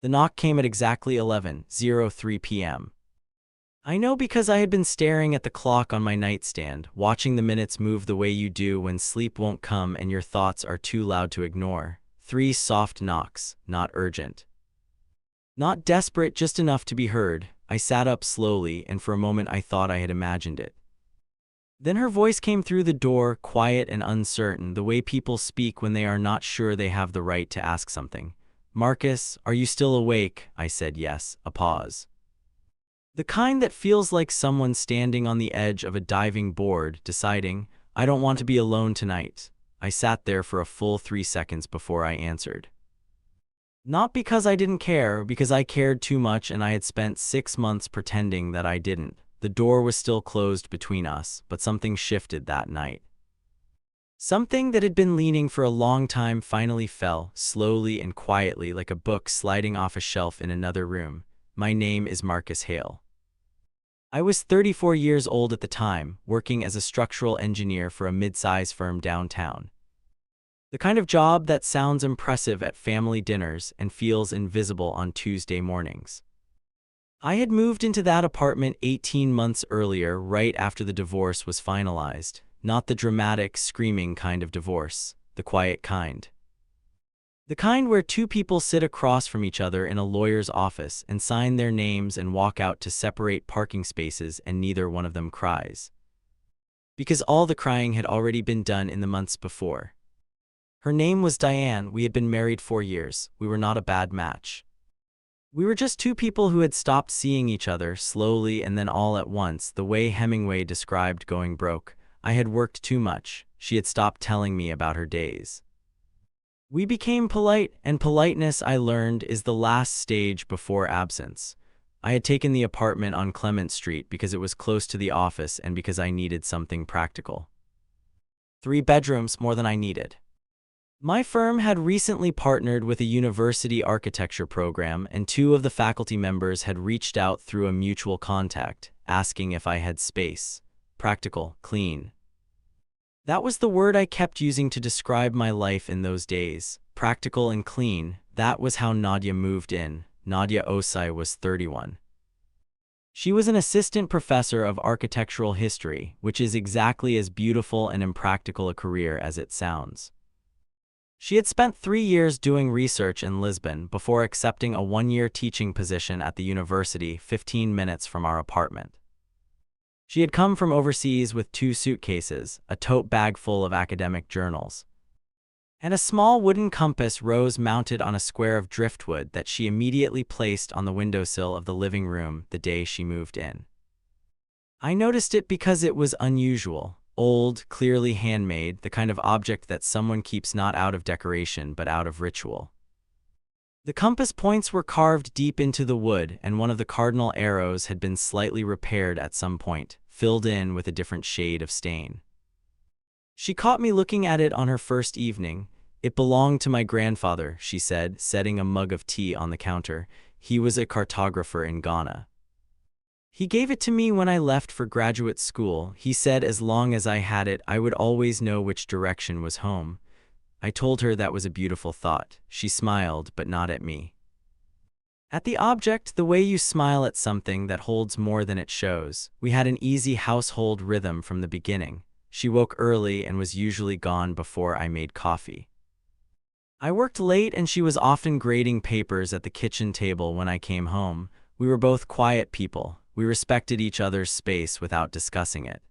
The knock came at exactly 11:03 p.m. I know because I had been staring at the clock on my nightstand, watching the minutes move the way you do when sleep won't come and your thoughts are too loud to ignore. 3 soft knocks, not urgent. Not desperate, just enough to be heard. I sat up slowly, and for a moment I thought I had imagined it. Then her voice came through the door, quiet and uncertain, the way people speak when they are not sure they have the right to ask something. "Marcus, are you still awake?" I said yes. A pause. The kind that feels like someone standing on the edge of a diving board, deciding, "I don't want to be alone tonight." I sat there for a full 3 seconds before I answered. Not because I didn't care, because I cared too much and I had spent 6 months pretending that I didn't. The door was still closed between us, but something shifted that night. Something that had been leaning for a long time finally fell, slowly and quietly, like a book sliding off a shelf in another room. My name is Marcus Hale. I was 34 years old at the time, working as a structural engineer for a mid-size firm downtown. The kind of job that sounds impressive at family dinners and feels invisible on Tuesday mornings. I had moved into that apartment 18 months earlier, right after the divorce was finalized. Not the dramatic, screaming kind of divorce, the quiet kind. The kind where 2 people sit across from each other in a lawyer's office and sign their names and walk out to separate parking spaces and neither one of them cries. Because all the crying had already been done in the months before. Her name was Diane. We had been married 4 years. We were not a bad match. We were just 2 people who had stopped seeing each other, slowly and then all at once, the way Hemingway described going broke. I had worked too much. She had stopped telling me about her days. We became polite, and politeness, I learned, is the last stage before absence. I had taken the apartment on Clement Street because it was close to the office and because I needed something practical. 3 bedrooms, more than I needed. My firm had recently partnered with a university architecture program, and 2 of the faculty members had reached out through a mutual contact, asking if I had space. Practical, clean. That was the word I kept using to describe my life in those days. Practical and clean. That was how Nadia moved in. Nadia Osai was 31. She was an assistant professor of architectural history, which is exactly as beautiful and impractical a career as it sounds. She had spent 3 years doing research in Lisbon before accepting a 1-year teaching position at the university 15 minutes from our apartment. She had come from overseas with 2 suitcases, a tote bag full of academic journals, and a small wooden compass rose mounted on a square of driftwood that she immediately placed on the windowsill of the living room the day she moved in. I noticed it because it was unusual, old, clearly handmade, the kind of object that someone keeps not out of decoration but out of ritual. The compass points were carved deep into the wood, and one of the cardinal arrows had been slightly repaired at some point, filled in with a different shade of stain. She caught me looking at it on her first evening. "It belonged to my grandfather," she said, setting a mug of tea on the counter. "He was a cartographer in Ghana. He gave it to me when I left for graduate school. He said as long as I had it, I would always know which direction was home." I told her that was a beautiful thought. She smiled, but not at me. At the object, the way you smile at something that holds more than it shows. We had an easy household rhythm from the beginning. She woke early and was usually gone before I made coffee. I worked late and she was often grading papers at the kitchen table when I came home. We were both quiet people. We respected each other's space without discussing it.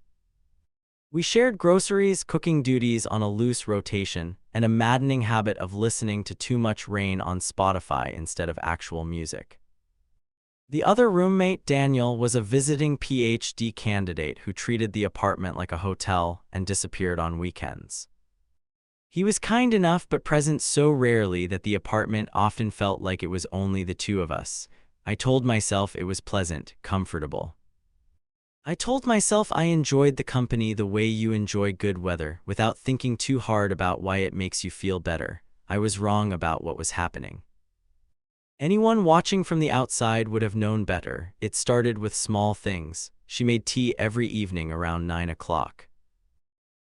We shared groceries, cooking duties on a loose rotation, and a maddening habit of listening to Too Much Rain on Spotify instead of actual music. The other roommate, Daniel, was a visiting PhD candidate who treated the apartment like a hotel and disappeared on weekends. He was kind enough but present so rarely that the apartment often felt like it was only the 2 of us. I told myself it was pleasant, comfortable. I told myself I enjoyed the company the way you enjoy good weather, without thinking too hard about why it makes you feel better. I was wrong about what was happening. Anyone watching from the outside would have known better. It started with small things. She made tea every evening around 9 o'clock.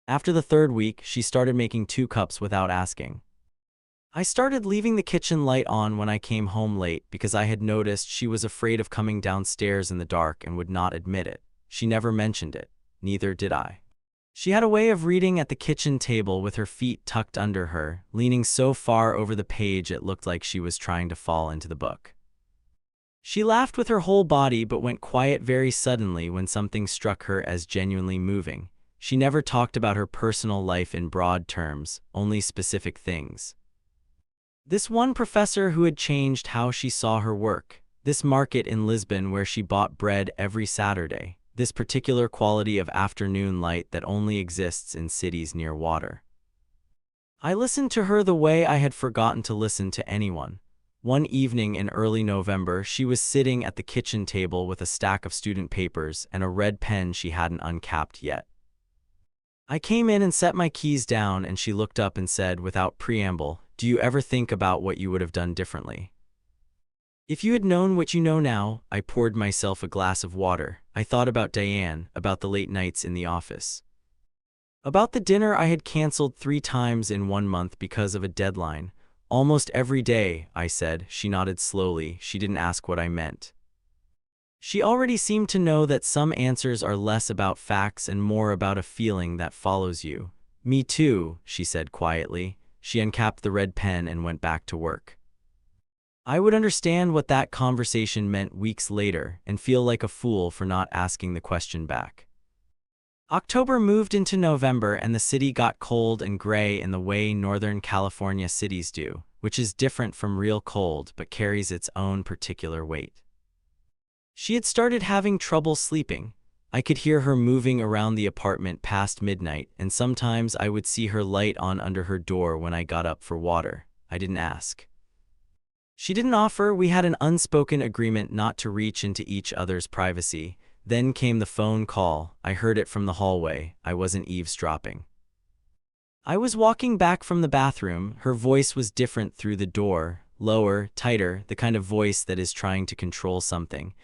After the 3rd week, she started making 2 cups without asking. I started leaving the kitchen light on when I came home late because I had noticed she was afraid of coming downstairs in the dark and would not admit it. She never mentioned it. Neither did I. She had a way of reading at the kitchen table with her feet tucked under her, leaning so far over the page it looked like she was trying to fall into the book. She laughed with her whole body but went quiet very suddenly when something struck her as genuinely moving. She never talked about her personal life in broad terms, only specific things. This one professor who had changed how she saw her work. This market in Lisbon where she bought bread every Saturday. This particular quality of afternoon light that only exists in cities near water. I listened to her the way I had forgotten to listen to anyone. One evening in early November, she was sitting at the kitchen table with a stack of student papers and a red pen she hadn't uncapped yet. I came in and set my keys down, and she looked up and said without preamble, "Do you ever think about what you would have done differently?" If you had known what you know now. I poured myself a glass of water. I thought about Diane, about the late nights in the office. About the dinner I had canceled 3 times in 1 month because of a deadline. Almost every day, I said. She nodded slowly. She didn't ask what I meant. She already seemed to know that some answers are less about facts and more about a feeling that follows you. Me too, she said quietly. She uncapped the red pen and went back to work. I would understand what that conversation meant weeks later and feel like a fool for not asking the question back. October moved into November and the city got cold and gray in the way Northern California cities do, which is different from real cold but carries its own particular weight. She had started having trouble sleeping. I could hear her moving around the apartment past midnight, and sometimes I would see her light on under her door when I got up for water. I didn't ask. She didn't offer. We had an unspoken agreement not to reach into each other's privacy. Then came the phone call. I heard it from the hallway. I wasn't eavesdropping. I was walking back from the bathroom. Her voice was different through the door, lower, tighter, the kind of voice that is trying to control something.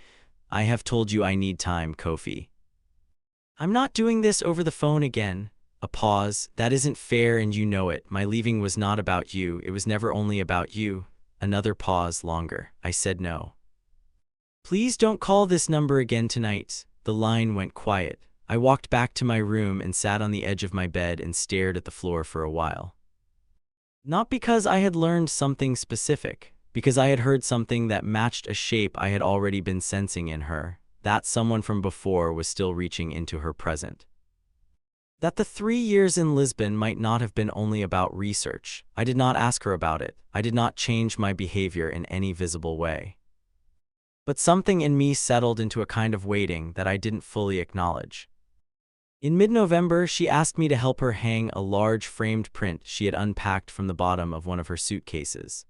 "I have told you I need time, Kofi. I'm not doing this over the phone again." A pause. "That isn't fair and you know it. My leaving was not about you. It was never only about you." Another pause, longer. I said no. "Please don't call this number again tonight." The line went quiet. I walked back to my room and sat on the edge of my bed and stared at the floor for a while. Not because I had learned something specific, because I had heard something that matched a shape I had already been sensing in her. That someone from before was still reaching into her present. That the 3 years in Lisbon might not have been only about research. I did not ask her about it. I did not change my behavior in any visible way. But something in me settled into a kind of waiting that I didn't fully acknowledge. In mid-November, she asked me to help her hang a large framed print she had unpacked from the bottom of one of her suitcases.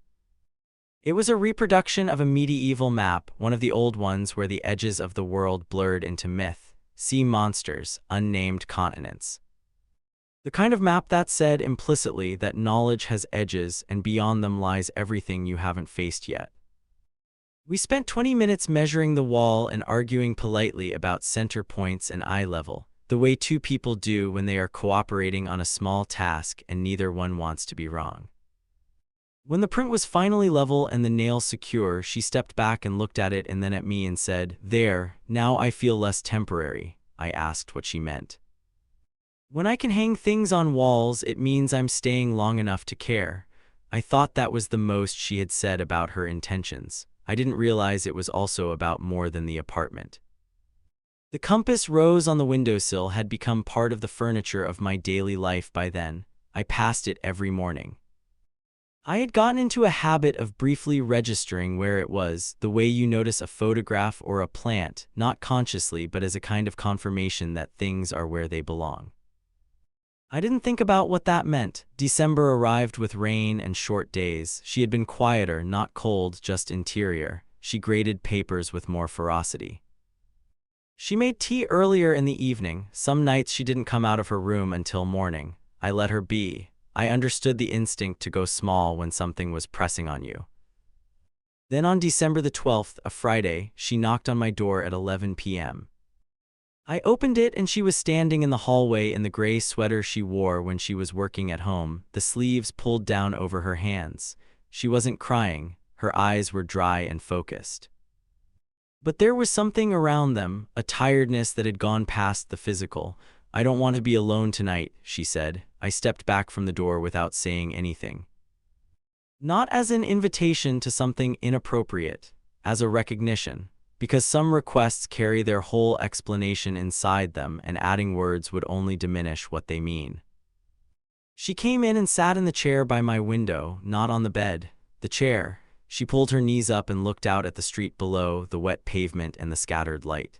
It was a reproduction of a medieval map, one of the old ones where the edges of the world blurred into myth, sea monsters, unnamed continents. The kind of map that said implicitly that knowledge has edges and beyond them lies everything you haven't faced yet. We spent 20 minutes measuring the wall and arguing politely about center points and eye level, the way 2 people do when they are cooperating on a small task and neither one wants to be wrong. When the print was finally level and the nails secure, she stepped back and looked at it and then at me and said, "There, now I feel less temporary." I asked what she meant. "When I can hang things on walls, it means I'm staying long enough to care." I thought that was the most she had said about her intentions. I didn't realize it was also about more than the apartment. The compass rose on the windowsill had become part of the furniture of my daily life by then. I passed it every morning. I had gotten into a habit of briefly registering where it was, the way you notice a photograph or a plant, not consciously but as a kind of confirmation that things are where they belong. I didn't think about what that meant. December arrived with rain and short days. She had been quieter, not cold, just interior. She graded papers with more ferocity. She made tea earlier in the evening. Some nights she didn't come out of her room until morning. I let her be. I understood the instinct to go small when something was pressing on you. Then on December the 12th, a Friday, she knocked on my door at 11 p.m. I opened it and she was standing in the hallway in the gray sweater she wore when she was working at home, the sleeves pulled down over her hands. She wasn't crying, her eyes were dry and focused. But there was something around them, a tiredness that had gone past the physical. "I don't want to be alone tonight," she said. I stepped back from the door without saying anything. Not as an invitation to something inappropriate, as a recognition, because some requests carry their whole explanation inside them and adding words would only diminish what they mean. She came in and sat in the chair by my window, not on the bed. The chair. She pulled her knees up and looked out at the street below, the wet pavement and the scattered light.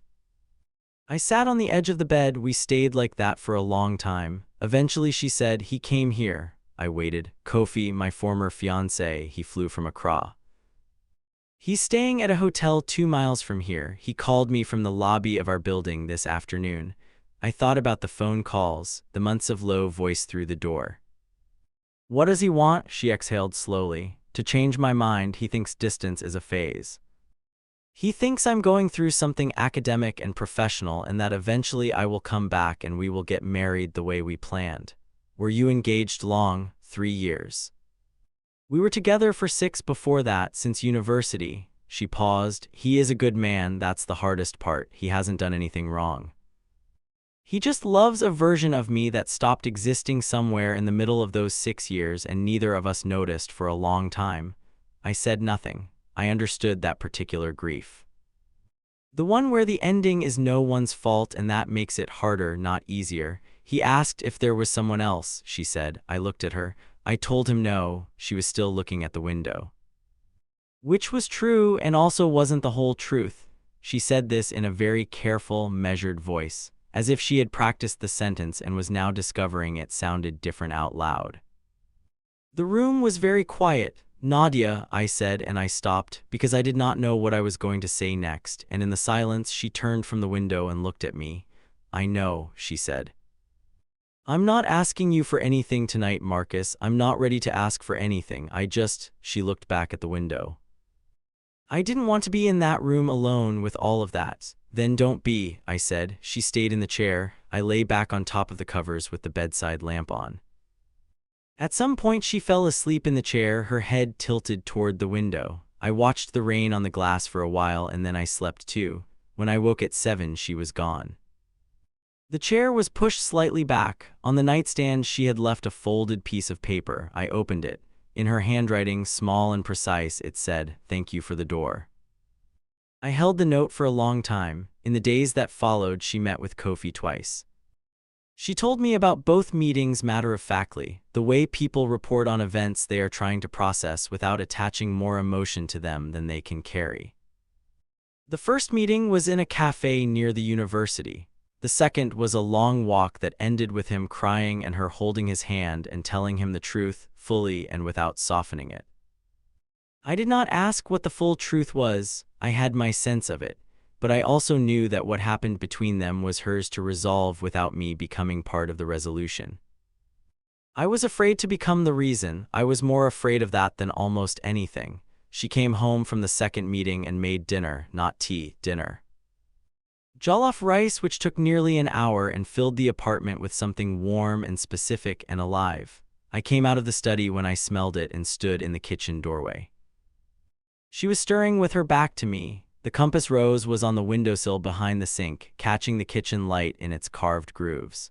I sat on the edge of the bed. We stayed like that for a long time. Eventually she said, "He came here." I waited. "Kofi, my former fiancé, he flew from Accra. He's staying at a hotel 2 miles from here. He called me from the lobby of our building this afternoon." I thought about the phone calls, the months of low voice through the door. "What does he want?" She exhaled slowly. "To change my mind. He thinks distance is a phase. He thinks I'm going through something academic and professional and that eventually I will come back and we will get married the way we planned." "Were you engaged long?" 3 years. "We were together for 6 before that, since university." She paused. "He is a good man, that's the hardest part. He hasn't done anything wrong. He just loves a version of me that stopped existing somewhere in the middle of those 6 years and neither of us noticed for a long time." I said nothing. I understood that particular grief. The one where the ending is no one's fault and that makes it harder, not easier. "He asked if there was someone else," she said. I looked at her. I told him no. She was still looking at the window. Which was true and also wasn't the whole truth. She said this in a very careful, measured voice, as if she had practiced the sentence and was now discovering it sounded different out loud. The room was very quiet. "Nadia," I said, and I stopped, because I did not know what I was going to say next, and in the silence she turned from the window and looked at me. "I know," she said. "I'm not asking you for anything tonight, Marcus. I'm not ready to ask for anything. She looked back at the window. "I didn't want to be in that room alone with all of that." "Then don't be," I said. She stayed in the chair. I lay back on top of the covers with the bedside lamp on. At some point she fell asleep in the chair, her head tilted toward the window. I watched the rain on the glass for a while and then I slept too. When I woke at 7, she was gone. The chair was pushed slightly back. On the nightstand she had left a folded piece of paper. I opened it. In her handwriting, small and precise, it said, "Thank you for the door." I held the note for a long time. In the days that followed, she met with Kofi twice. She told me about both meetings matter-of-factly, the way people report on events they are trying to process without attaching more emotion to them than they can carry. The first meeting was in a cafe near the university. The second was a long walk that ended with him crying and her holding his hand and telling him the truth, fully and without softening it. I did not ask what the full truth was. I had my sense of it. But I also knew that what happened between them was hers to resolve without me becoming part of the resolution. I was afraid to become the reason. I was more afraid of that than almost anything. She came home from the second meeting and made dinner, not tea, dinner. Jollof rice, which took nearly an hour and filled the apartment with something warm and specific and alive. I came out of the study when I smelled it and stood in the kitchen doorway. She was stirring with her back to me. The compass rose was on the windowsill behind the sink, catching the kitchen light in its carved grooves.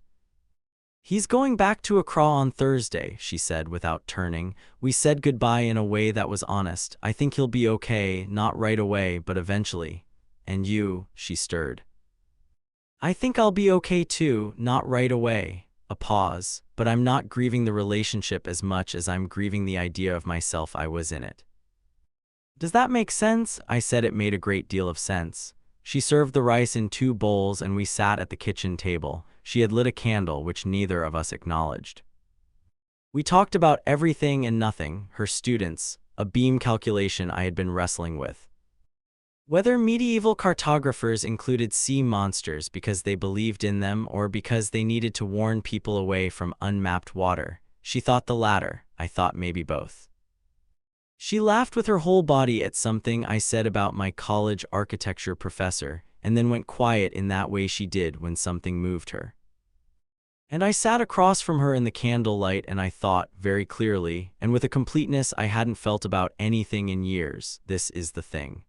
"He's going back to Accra on Thursday," she said without turning. We said goodbye in a way that was honest. "I think he'll be okay, not right away, but eventually." "And you?" She stirred. "I think I'll be okay too, not right away." A pause. "But I'm not grieving the relationship as much as I'm grieving the idea of myself I was in it." "Does that make sense?" I said it made a great deal of sense. She served the rice in 2 bowls and we sat at the kitchen table. She had lit a candle, which neither of us acknowledged. We talked about everything and nothing, her students, a beam calculation I had been wrestling with. Whether medieval cartographers included sea monsters because they believed in them or because they needed to warn people away from unmapped water. She thought the latter. I thought maybe both. She laughed with her whole body at something I said about my college architecture professor. and then went quiet in that way she did when something moved her. And I sat across from her in the candlelight and I thought, very clearly, and with a completeness I hadn't felt about anything in years, this is the thing.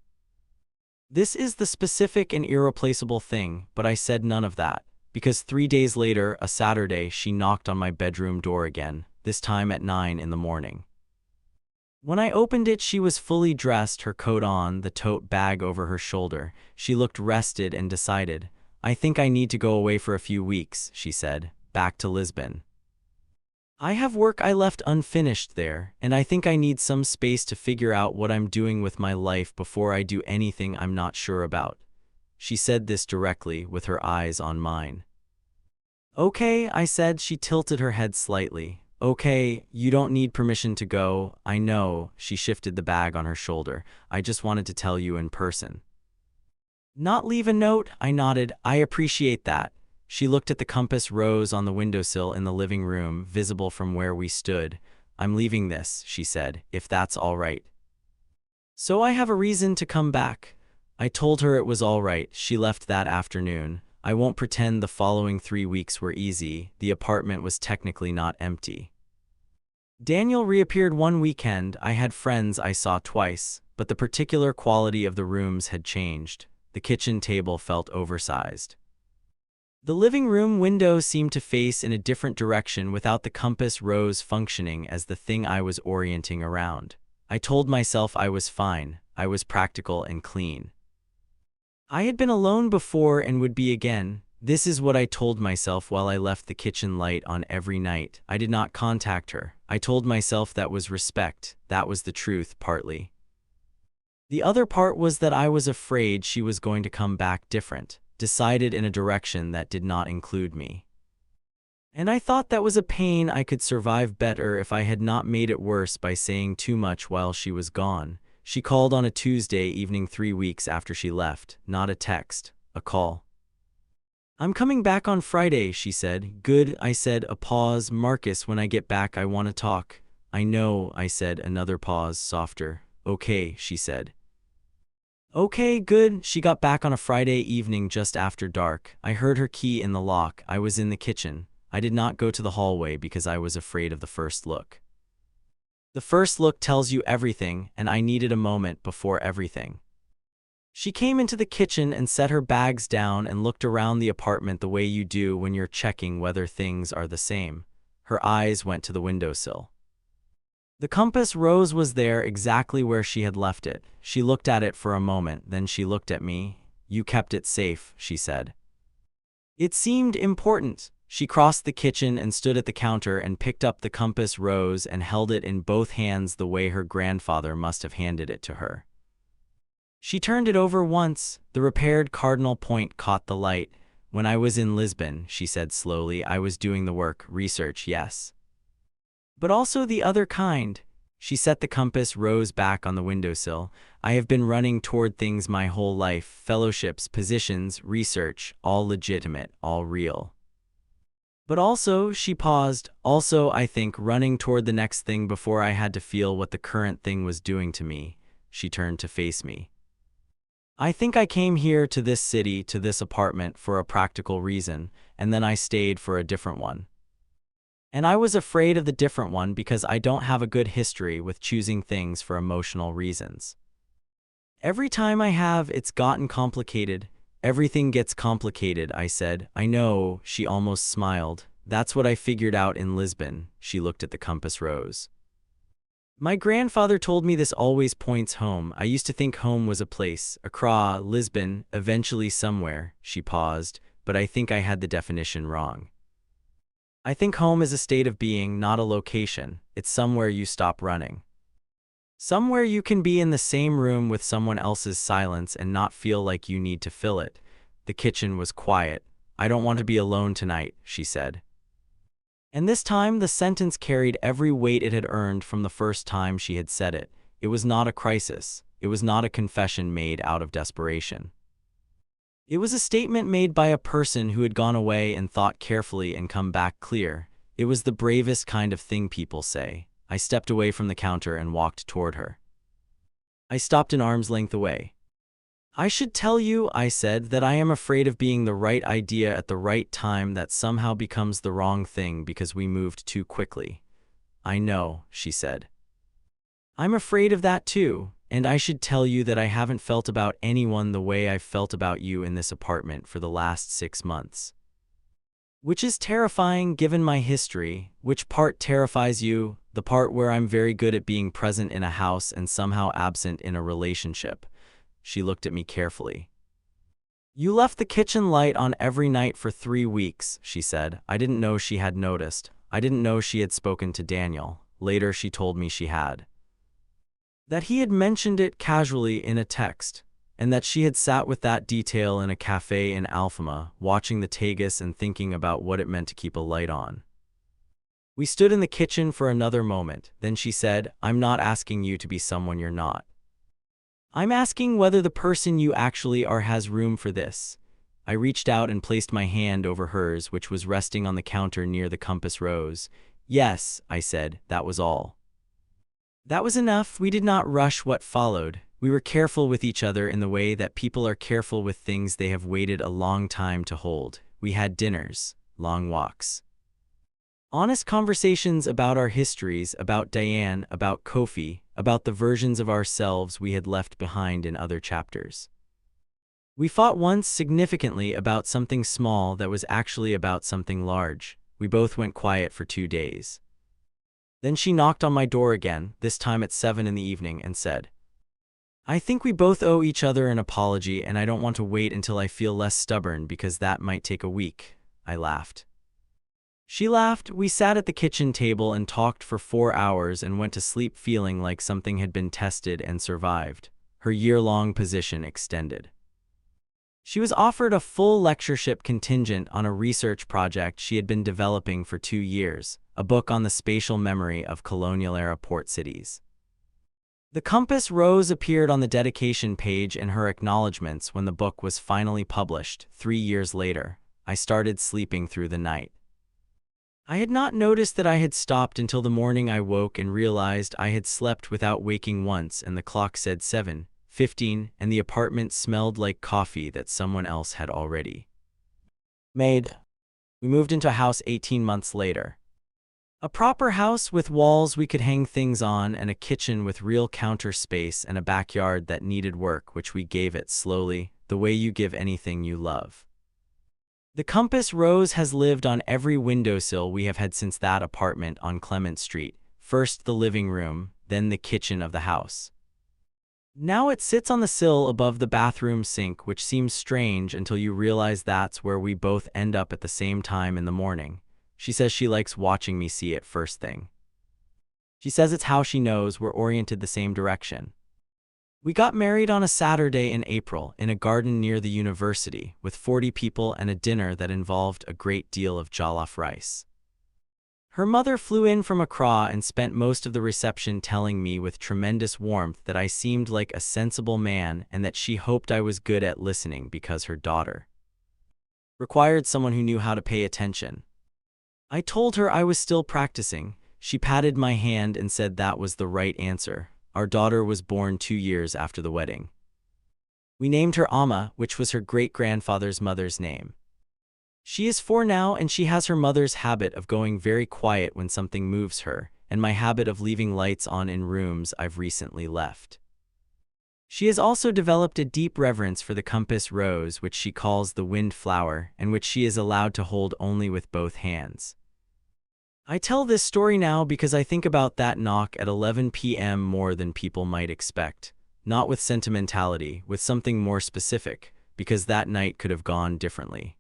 This is the specific and irreplaceable thing, but I said none of that, because 3 days later, a Saturday, she knocked on my bedroom door again, this time at 9 in the morning. When I opened it, she was fully dressed, her coat on, the tote bag over her shoulder. She looked rested and decided. I think I need to go away for a few weeks, she said. Back to Lisbon. I have work I left unfinished there, and I think I need some space to figure out what I'm doing with my life before I do anything I'm not sure about. She said this directly, with her eyes on mine. Okay, I said. She tilted her head slightly. Okay, you don't need permission to go, I know. She shifted the bag on her shoulder. I just wanted to tell you in person. Not leave a note? I nodded. I appreciate that. She looked at the compass rose on the windowsill in the living room, visible from where we stood. I'm leaving this, she said, if that's all right. So I have a reason to come back. I told her it was all right. She left that afternoon. I won't pretend the following 3 weeks were easy. The apartment was technically not empty. Daniel reappeared one weekend. I had friends I saw twice, but the particular quality of the rooms had changed. The kitchen table felt oversized. The living room window seemed to face in a different direction without the compass rose functioning as the thing I was orienting around. I told myself I was fine. I was practical and clean. I had been alone before and would be again. This is what I told myself while I left the kitchen light on every night. I did not contact her. I told myself that was respect. That was the truth, partly. The other part was that I was afraid she was going to come back different, decided in a direction that did not include me. And I thought that was a pain I could survive better if I had not made it worse by saying too much while she was gone. She called on a Tuesday evening 3 weeks after she left, not a text, a call. I'm coming back on Friday, she said. Good, I said. A pause. Marcus, when I get back I want to talk. I know, I said. Another pause, softer. Okay, she said. Okay, good. She got back on a Friday evening just after dark. I heard her key in the lock. I was in the kitchen. I did not go to the hallway because I was afraid of the first look. The first look tells you everything, and I needed a moment before everything. She came into the kitchen and set her bags down and looked around the apartment the way you do when you're checking whether things are the same. Her eyes went to the windowsill. The compass rose was there exactly where she had left it. She looked at it for a moment, then she looked at me. You kept it safe, she said. It seemed important. She crossed the kitchen and stood at the counter and picked up the compass rose and held it in both hands the way her grandfather must have handed it to her. She turned it over once. The repaired cardinal point caught the light. When I was in Lisbon, she said slowly, I was doing the work, research, yes. But also the other kind. She set the compass rose back on the windowsill. I have been running toward things my whole life, fellowships, positions, research, all legitimate, all real. But also, she paused, also, I think, running toward the next thing before I had to feel what the current thing was doing to me. She turned to face me. I think I came here to this city, to this apartment, for a practical reason, and then I stayed for a different one. And I was afraid of the different one because I don't have a good history with choosing things for emotional reasons. Every time I have, it's gotten complicated. Everything gets complicated, I said. I know, she almost smiled. That's what I figured out in Lisbon. She looked at the compass rose. My grandfather told me this always points home. I used to think home was a place, Accra, Lisbon, eventually somewhere. She paused, but I think I had the definition wrong. I think home is a state of being, not a location. It's somewhere you stop running. Somewhere you can be in the same room with someone else's silence and not feel like you need to fill it. The kitchen was quiet. I don't want to be alone tonight, she said. And this time the sentence carried every weight it had earned from the first time she had said it. It was not a crisis. It was not a confession made out of desperation. It was a statement made by a person who had gone away and thought carefully and come back clear. It was the bravest kind of thing people say. I stepped away from the counter and walked toward her. I stopped an arm's length away. I should tell you, I said, that I am afraid of being the right idea at the right time that somehow becomes the wrong thing because we moved too quickly. I know, she said. I'm afraid of that too, and I should tell you that I haven't felt about anyone the way I've felt about you in this apartment for the last 6 months. Which is terrifying given my history. Which part terrifies you? The part where I'm very good at being present in a house and somehow absent in a relationship. She looked at me carefully. You left the kitchen light on every night for 3 weeks, she said. I didn't know she had noticed. I didn't know she had spoken to Daniel. Later she told me she had. That he had mentioned it casually in a text, and that she had sat with that detail in a cafe in Alfama, watching the Tagus and thinking about what it meant to keep a light on. We stood in the kitchen for another moment. Then she said, I'm not asking you to be someone you're not. I'm asking whether the person you actually are has room for this. I reached out and placed my hand over hers, which was resting on the counter near the compass rose. Yes, I said, that was all. That was enough. We did not rush what followed. We were careful with each other in the way that people are careful with things they have waited a long time to hold. We had dinners, long walks. Honest conversations about our histories, about Diane, about Kofi, about the versions of ourselves we had left behind in other chapters. We fought once significantly about something small that was actually about something large. We both went quiet for 2 days. Then she knocked on my door again, this time at 7 in the evening, and said, I think we both owe each other an apology, and I don't want to wait until I feel less stubborn because that might take a week. I laughed. She laughed. We sat at the kitchen table and talked for 4 hours and went to sleep feeling like something had been tested and survived. Her year-long position extended. She was offered a full lectureship contingent on a research project she had been developing for 2 years, a book on the spatial memory of colonial-era port cities. The compass rose appeared on the dedication page in her acknowledgments when the book was finally published. 3 years later, I started sleeping through the night. I had not noticed that I had stopped until the morning I woke and realized I had slept without waking once, and the clock said 7:15, and the apartment smelled like coffee that someone else had already made. We moved into a house 18 months later. A proper house with walls we could hang things on and a kitchen with real counter space and a backyard that needed work, which we gave it slowly, the way you give anything you love. The compass rose has lived on every windowsill we have had since that apartment on Clement Street, first the living room, then the kitchen of the house. Now it sits on the sill above the bathroom sink, which seems strange until you realize that's where we both end up at the same time in the morning. She says she likes watching me see it first thing. She says it's how she knows we're oriented the same direction. We got married on a Saturday in April in a garden near the university with 40 people and a dinner that involved a great deal of jollof rice. Her mother flew in from Accra and spent most of the reception telling me with tremendous warmth that I seemed like a sensible man and that she hoped I was good at listening because her daughter required someone who knew how to pay attention. I told her I was still practicing. She patted my hand and said that was the right answer. Our daughter was born 2 years after the wedding. We named her Amma, which was her great-grandfather's mother's name. She is 4 now, and she has her mother's habit of going very quiet when something moves her, and my habit of leaving lights on in rooms I've recently left. She has also developed a deep reverence for the compass rose, which she calls the wind flower, and which she is allowed to hold only with both hands. I tell this story now because I think about that knock at 11 p.m. more than people might expect, not with sentimentality, with something more specific, because that night could have gone differently.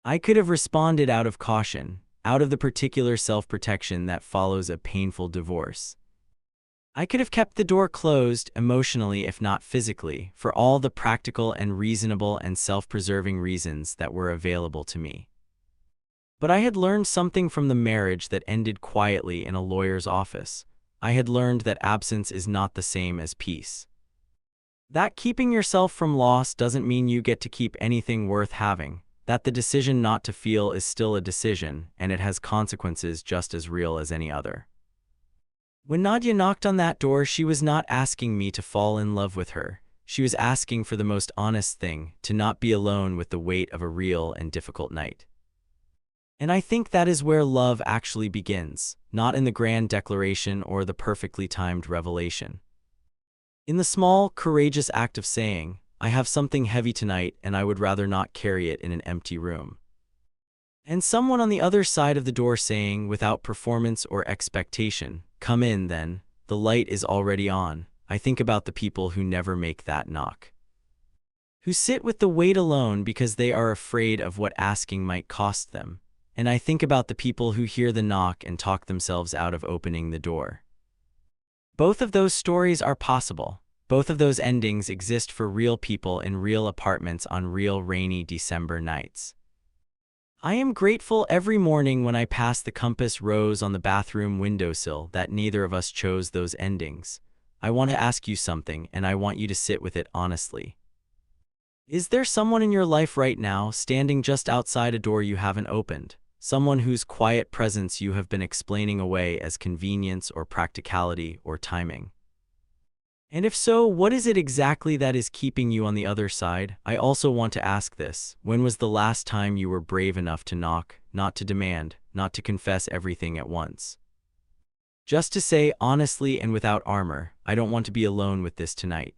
I could have responded out of caution, out of the particular self-protection that follows a painful divorce. I could have kept the door closed, emotionally if not physically, for all the practical and reasonable and self-preserving reasons that were available to me. But I had learned something from the marriage that ended quietly in a lawyer's office. I had learned that absence is not the same as peace. That keeping yourself from loss doesn't mean you get to keep anything worth having, that the decision not to feel is still a decision, and it has consequences just as real as any other. When Nadia knocked on that door, she was not asking me to fall in love with her. She was asking for the most honest thing, to not be alone with the weight of a real and difficult night. And I think that is where love actually begins, not in the grand declaration or the perfectly timed revelation. In the small, courageous act of saying, "I have something heavy tonight and I would rather not carry it in an empty room." And someone on the other side of the door saying, without performance or expectation, "Come in then, the light is already on." I think about the people who never make that knock, who sit with the weight alone because they are afraid of what asking might cost them. And I think about the people who hear the knock and talk themselves out of opening the door. Both of those stories are possible. Both of those endings exist for real people in real apartments on real rainy December nights. I am grateful every morning when I pass the compass rose on the bathroom windowsill that neither of us chose those endings. I want to ask you something, and I want you to sit with it honestly. Is there someone in your life right now standing just outside a door you haven't opened? Someone whose quiet presence you have been explaining away as convenience or practicality or timing? And if so, what is it exactly that is keeping you on the other side? I also want to ask this: when was the last time you were brave enough to knock, not to demand, not to confess everything at once? Just to say honestly and without armor, "I don't want to be alone with this tonight."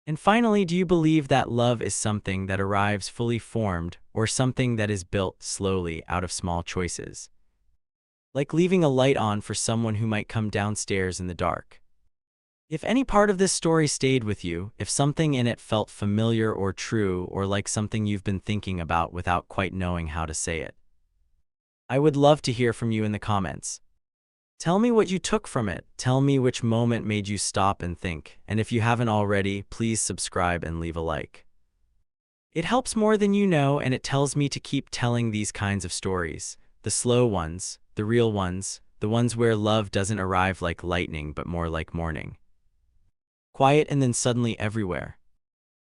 And finally, do you believe that love is something that arrives fully formed, or something that is built slowly out of small choices? Like leaving a light on for someone who might come downstairs in the dark. If any part of this story stayed with you, if something in it felt familiar or true or like something you've been thinking about without quite knowing how to say it, I would love to hear from you in the comments. Tell me what you took from it. Tell me which moment made you stop and think. And if you haven't already, please subscribe and leave a like. It helps more than you know, and it tells me to keep telling these kinds of stories. The slow ones, the real ones, the ones where love doesn't arrive like lightning but more like morning. Quiet and then suddenly everywhere.